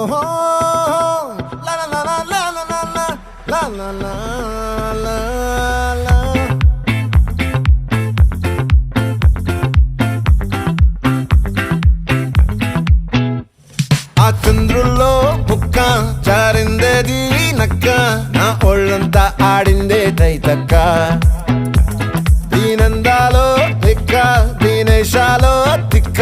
la la la la la la la la la la. ఆ చంద్రుల్లో బుక్క జారిందేది నక్క నా ఒళ్ళంతా ఆడిందే తైతక్క దీనందాలో తిక్క దీనేశాలో తిక్క